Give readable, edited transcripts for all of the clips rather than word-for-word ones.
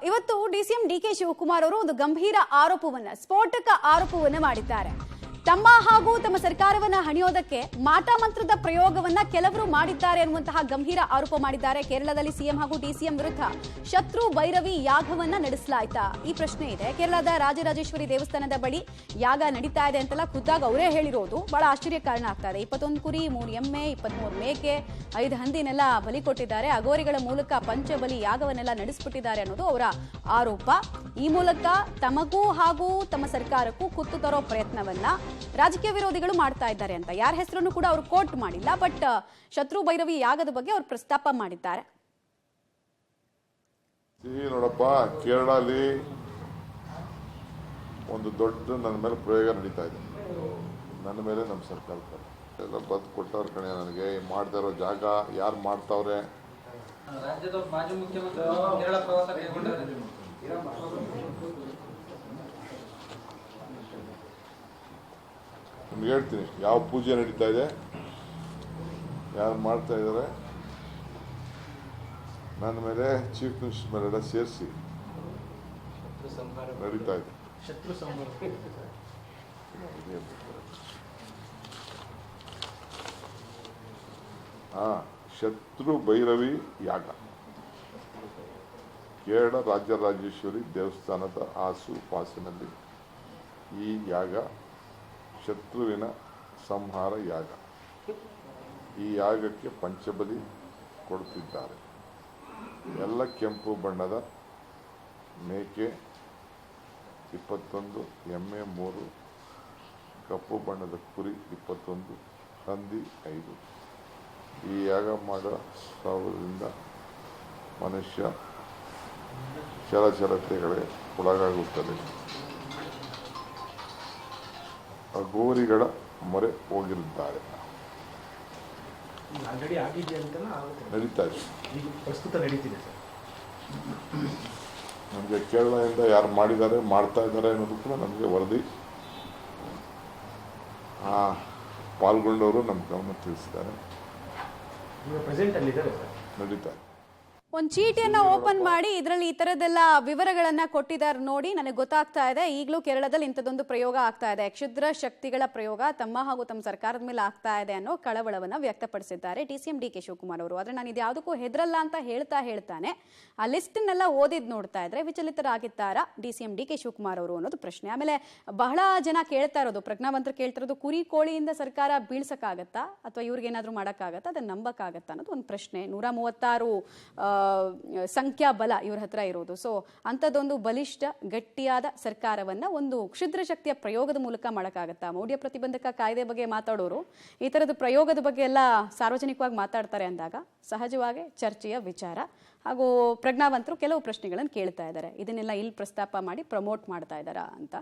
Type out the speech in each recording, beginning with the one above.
ಇವತ್ತು DCM DK Shivakumar ಅವರು ಒಂದು ಗಂಭೀರ ಆರೋಪವನ್ನ ಸ್ಫೋಟಕ ಆರೋಪವನ್ನ ಮಾಡಿದ್ದಾರೆ. ತಮ್ಮ ಹಾಗೂ ತಮ್ಮ ಸರ್ಕಾರವನ್ನ ಹಣಿಯೋದಕ್ಕೆ ಮಾಟ ಮಂತ್ರದ ಪ್ರಯೋಗವನ್ನ ಕೆಲವರು ಮಾಡಿದ್ದಾರೆ ಅನ್ನುವಂತಹ ಗಂಭೀರ ಆರೋಪ ಮಾಡಿದ್ದಾರೆ. ಕೇರಳದಲ್ಲಿ ಸಿಎಂ ಹಾಗೂ ಡಿಸಿಎಂ ವಿರುದ್ಧ ಶತ್ರು ಭೈರವಿ ಯಾಗವನ್ನ ನಡೆಸಲಾಯ್ತಾ ಈ ಪ್ರಶ್ನೆ ಇದೆ. ಕೇರಳದ ರಾಜರಾಜೇಶ್ವರಿ ದೇವಸ್ಥಾನದ ಬಳಿ ಯಾಗ ನಡೀತಾ ಇದೆ ಅಂತೆಲ್ಲ ಖುದ್ದಾಗಿ ಅವರೇ ಹೇಳಿರೋದು ಬಹಳ ಆಶ್ಚರ್ಯ ಕಾರಣ ಆಗ್ತಾ ಇದೆ. 21 ಕುರಿ, 3 ಎಮ್ಮೆ, 23 ಮೇಕೆ, 5 ಹಂದಿನೆಲ್ಲ ಬಲಿ ಕೊಟ್ಟಿದ್ದಾರೆ. ಅಗೋರಿಗಳ ಮೂಲಕ ಪಂಚಬಲಿ ಯಾಗವನ್ನೆಲ್ಲ ನಡೆಸಿಬಿಟ್ಟಿದ್ದಾರೆ ಅನ್ನೋದು ಅವರ ಆರೋಪ. ಈ ಮೂಲಕ ತಮಗೂ ಹಾಗೂ ತಮ್ಮ ಸರ್ಕಾರಕ್ಕೂ ಕುತ್ತು ತರೋ ಪ್ರಯತ್ನವನ್ನ ರಾಜಕೀಯ ವಿರೋಧಿಗಳು ಮಾಡ್ತಾ ಇದ್ದಾರೆ ಅಂತ ಯಾರ ಹೆಸರನ್ನು ಕೂಡ ಅವರು ಕೋಟ್ ಮಾಡಿಲ್ಲ. ಬಟ್ ಶತ್ರು ಭೈರವಿ ಯಾಗದ ಬಗ್ಗೆ ಅವರು ಪ್ರಸ್ತಾಪ ಮಾಡಿದ್ದಾರೆ. ನೋಡಪ್ಪ, ಕೇರಳಲ್ಲಿ ಒಂದು ದೊಡ್ಡ ನನ್ನ ಮೇಲೆ ಪ್ರಯೋಗ ನಡೀತಾ ಇದೆ. ನನ್ನ ಮೇಲೆ ನಮ್ಮ ಸರ್ಕಾರ ಎಲ್ಲ ಬದ್ ಕೊಟ್ಟವ್ರ ಕಣೆ. ನನಗೆ ಮಾಡ್ತಾ ಇರೋ ಜಾಗ ಯಾರು ಮಾಡ್ತಾವ್ರೆ? ರಾಜ್ಯದ ಮಾಜಿ ಮುಖ್ಯಮಂತ್ರಿ ಕೇರಳ ಪ್ರವಾಸ ಕೈಗೊಂಡಿದ್ದಾರೆ. ನಿಮ್ಗೆ ಹೇಳ್ತೀನಿ ಯಾವ ಪೂಜೆ ನಡೀತಾ ಇದೆ, ಯಾರು ಮಾಡ್ತಾ ಇದ್ದಾರೆ. ನನ್ನ ಮೇಲೆ ಚೀಫ್ ಮಿನಿಸ್ಟರ್ ಮೇಲೆಲ್ಲ ಸೇರಿಸಿ ನಡೀತಾ ಇದೆ. ಶತ್ರು ಭೈರವಿ ಯಾಗ ಕೇರಳ ರಾಜರಾಜೇಶ್ವರಿ ದೇವಸ್ಥಾನದ ಆಸುಪಾಸಿನಲ್ಲಿ ಈ ಯಾಗ ಶತ್ರುವಿನ ಸಂಹಾರ ಯಾಗ. ಈ ಯಾಗಕ್ಕೆ ಪಂಚಬಲಿ ಕೊಡುತ್ತಿದ್ದಾರೆ. ಎಲ್ಲ ಕೆಂಪು ಬಣ್ಣದ ಮೇಕೆ 21, ಎಮ್ಮೆ 3, ಕಪ್ಪು ಬಣ್ಣದ ಕುರಿ 21, ಹಂದಿ 5. ಈ ಯಾಗ ಮಾಡೋ ಸಾವಿರದಿಂದ ಮನುಷ್ಯ ಚಲಚಲತೆಗಳೇ ಒಳಗಾಗುತ್ತದೆ. ಅಗೋರಿಗಳ ಮೊರೆ ಹೋಗಿರುತ್ತಾರೆ. ನಡೀತಾ ಇದೆ, ಪ್ರಸ್ತುತ ನಡೀತಿದೆ ಸರ್. ನಮಗೆ ಕೇರಳದಿಂದ ಯಾರು ಮಾಡಿದ್ದಾರೆ, ಮಾಡ್ತಾ ಇದ್ದಾರೆ ಅನ್ನೋದು ಕೂಡ ನಮಗೆ ವರದಿ ಪಾಲ್ಗೊಂಡವರು ನಮ್ಮ ಗಮನ ತಿಳಿಸಿದ್ದಾರೆ. ನಡೀತಾ ಇದೆ. ಒಂದು ಚೀಟಿಯನ್ನ ಓಪನ್ ಮಾಡಿ ಇದರಲ್ಲಿ ಈ ತರದೆಲ್ಲ ವಿವರಗಳನ್ನ ಕೊಟ್ಟಿದ್ದಾರೆ ನೋಡಿ. ನನಗೆ ಗೊತ್ತಾಗ್ತಾ ಇದೆ ಈಗಲೂ ಕೇರಳದಲ್ಲಿ ಇಂಥದ್ದೊಂದು ಪ್ರಯೋಗ ಆಗ್ತಾ ಇದೆ. ಕ್ಷುದ್ರ ಶಕ್ತಿಗಳ ಪ್ರಯೋಗ ತಮ್ಮ ಹಾಗೂ ತಮ್ಮ ಸರ್ಕಾರದ ಮೇಲೆ ಆಗ್ತಾ ಇದೆ ಅನ್ನೋ ಕಳವಳವನ್ನ ವ್ಯಕ್ತಪಡಿಸಿದ್ದಾರೆ ಡಿಸಿಎಂ ಡಿಕೆ ಶಿವಕುಮಾರ್ ಅವರು. ಆದ್ರೆ ನಾನು ಇದ್ಯಾವುದಕ್ಕೂ ಹೆದರಲ್ಲ ಅಂತ ಹೇಳ್ತಾನೆ ಆ ಲಿಸ್ಟ್ನೆಲ್ಲ ಓದಿದ್ ನೋಡ್ತಾ ಇದ್ರೆ ವಿಚಲಿತರಾಗಿದ್ದಾರಾ ಡಿಸಿಎಂ ಡಿಕೆ ಶಿವಕುಮಾರ್ ಅವರು ಅನ್ನೋದು ಪ್ರಶ್ನೆ. ಆಮೇಲೆ ಬಹಳ ಜನ ಕೇಳ್ತಾ ಇರೋದು, ಪ್ರಜ್ಞಾವಂತರು ಕೇಳ್ತಾ ಇರೋದು, ಕುರಿ ಕೋಳಿಯಿಂದ ಸರ್ಕಾರ ಬೀಳ್ಸಕ್ಕಾಗತ್ತಾ ಅಥವಾ ಇವ್ರಿಗೇನಾದ್ರೂ ಮಾಡೋಕ್ಕಾಗತ್ತಾ, ಅದನ್ನ ನಂಬಕ್ಕಾಗತ್ತಾ ಅನ್ನೋದು ಒಂದು ಪ್ರಶ್ನೆ. 136 ಸಂಖ್ಯಾಬಲ ಇವ್ರ ಹತ್ರ ಇರೋದು. ಸೊ ಅಂಥದ್ದೊಂದು ಬಲಿಷ್ಠ ಗಟ್ಟಿಯಾದ ಸರ್ಕಾರವನ್ನ ಒಂದು ಕ್ಷುದ್ರ ಶಕ್ತಿಯ ಪ್ರಯೋಗದ ಮೂಲಕ ಮಾಡೋಕ್ಕಾಗತ್ತಾ? ಮೌಢ್ಯ ಪ್ರತಿಬಂಧಕ ಕಾಯ್ದೆ ಬಗ್ಗೆ ಮಾತಾಡೋರು ಈ ತರದ ಪ್ರಯೋಗದ ಬಗ್ಗೆ ಎಲ್ಲ ಸಾರ್ವಜನಿಕವಾಗಿ ಮಾತಾಡ್ತಾರೆ ಅಂದಾಗ ಸಹಜವಾಗಿ ಚರ್ಚೆಯ ವಿಚಾರ. ಹಾಗೂ ಪ್ರಜ್ಞಾವಂತರು ಕೆಲವು ಪ್ರಶ್ನೆಗಳನ್ನು ಕೇಳ್ತಾ ಇದ್ದಾರೆ. ಇದನ್ನೆಲ್ಲ ಇಲ್ಲಿ ಪ್ರಸ್ತಾಪ ಮಾಡಿ ಪ್ರಮೋಟ್ ಮಾಡ್ತಾ ಇದ್ದಾರಾ ಅಂತ.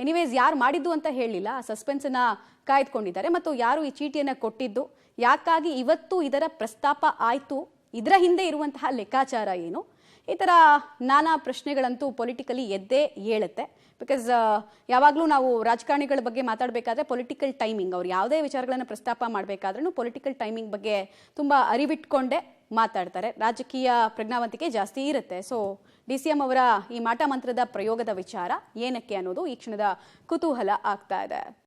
ಎನಿವೇಸ್ ಯಾರು ಮಾಡಿದ್ದು ಅಂತ ಹೇಳಿಲ್ಲ, ಸಸ್ಪೆನ್ಸನ್ನ ಕಾಯ್ದುಕೊಂಡಿದ್ದಾರೆ. ಮತ್ತು ಯಾರು ಈ ಚೀಟಿಯನ್ನ ಕೊಟ್ಟಿದ್ದು, ಯಾಕಾಗಿ ಇವತ್ತು ಇದರ ಪ್ರಸ್ತಾಪ ಆಯ್ತು, ಇದರ ಹಿಂದೆ ಇರುವಂತಹ ಲೆಕ್ಕಾಚಾರ ಏನು, ಈ ಥರ ನಾನಾ ಪ್ರಶ್ನೆಗಳಂತೂ ಪೊಲಿಟಿಕಲಿ ಎದ್ದೇ ಏಳುತ್ತೆ. ಬಿಕಾಸ್ ಯಾವಾಗಲೂ ನಾವು ರಾಜಕಾರಣಿಗಳ ಬಗ್ಗೆ ಮಾತಾಡಬೇಕಾದ್ರೆ ಪೊಲಿಟಿಕಲ್ ಟೈಮಿಂಗ್, ಅವ್ರು ಯಾವುದೇ ವಿಚಾರಗಳನ್ನು ಪ್ರಸ್ತಾಪ ಮಾಡಬೇಕಾದ್ರೂ ಪೊಲಿಟಿಕಲ್ ಟೈಮಿಂಗ್ ಬಗ್ಗೆ ತುಂಬ ಅರಿವಿಟ್ಕೊಂಡೇ ಮಾತಾಡ್ತಾರೆ. ರಾಜಕೀಯ ಪ್ರಜ್ಞಾವಂತಿಕೆ ಜಾಸ್ತಿ ಇರುತ್ತೆ. ಸೊ ಡಿಸಿಎಂ ಅವರ ಈ ಮಾಟ ಮಂತ್ರದ ಪ್ರಯೋಗದ ವಿಚಾರ ಏನಕ್ಕೆ ಅನ್ನೋದು ಈ ಕ್ಷಣದ ಕುತೂಹಲ ಆಗ್ತಾ ಇದೆ.